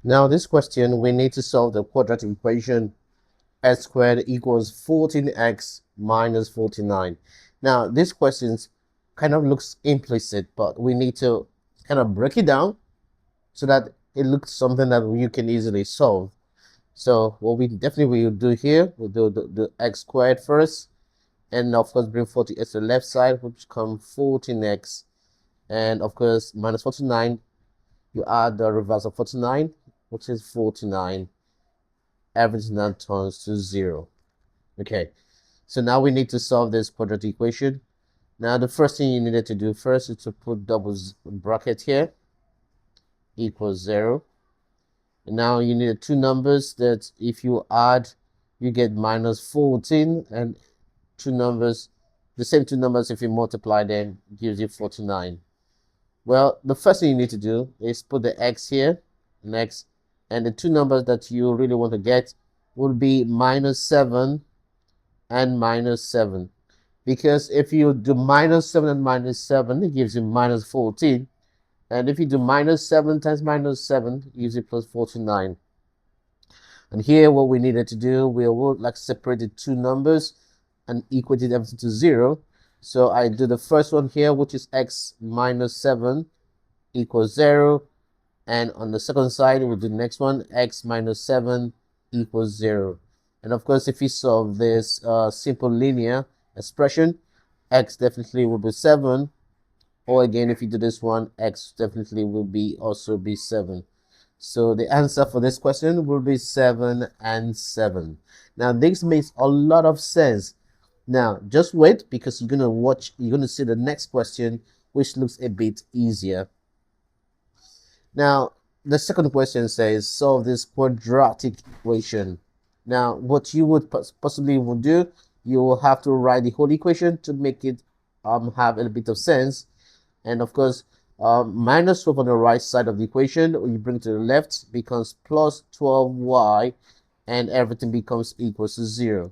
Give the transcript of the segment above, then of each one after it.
Now this question, we need to solve the quadratic equation x squared equals 14x minus 49. Now this question kind of looks implicit, but we need to kind of break it down so that it looks something that you can easily solve. So what we definitely will do here, we'll do the x squared first, and of course bring 40x to the left side, which becomes 14x, and of course minus 49. You add the reverse of 49, which is 49. Everything now turns to 0. Okay, so now we need to solve this quadratic equation. Now the first thing you needed to do first is to put double bracket here, equals 0. And now you need two numbers that if you add, you get minus 14, and two numbers, the same two numbers, if you multiply them, gives you 49. Well, the first thing you need to do is put the x here, and x, and the two numbers that you really want to get will be minus 7 and minus 7. Because if you do minus 7 and minus 7, it gives you minus 14. And if you do minus 7 times minus 7, it gives you plus 49. And here what we needed to do, we will like separate the two numbers and equate everything to 0. So I do the first one here, which is x minus 7 equals 0. And on the second side, we'll do the next one, x minus 7 equals 0. And of course, if you solve this simple linear expression, x definitely will be 7. Or again, if you do this one, x definitely will be also be 7. So the answer for this question will be 7 and 7. Now this makes a lot of sense. Now just wait, because you're gonna see the next question, which looks a bit easier. Now the second question says solve this quadratic equation. Now what you would possibly will do, you will have to write the whole equation to make it have a bit of sense. And of course, minus 12 on the right side of the equation, you bring to the left, becomes plus 12y, and everything becomes equal to 0.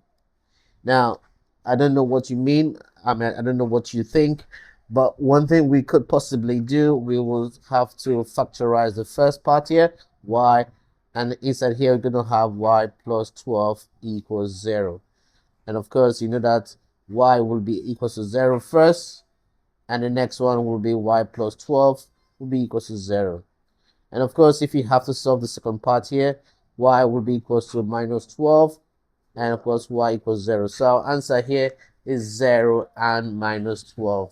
Now, I don't know what you mean. I don't know what you think. But one thing we could possibly do, we will have to factorize the first part here, y, and inside here we're going to have y plus 12 equals 0. And of course, you know that y will be equal to 0 first, and the next one will be y plus 12 will be equal to 0. And of course, if you have to solve the second part here, y will be equal to minus 12, and of course y equals 0. So our answer here is 0 and minus 12.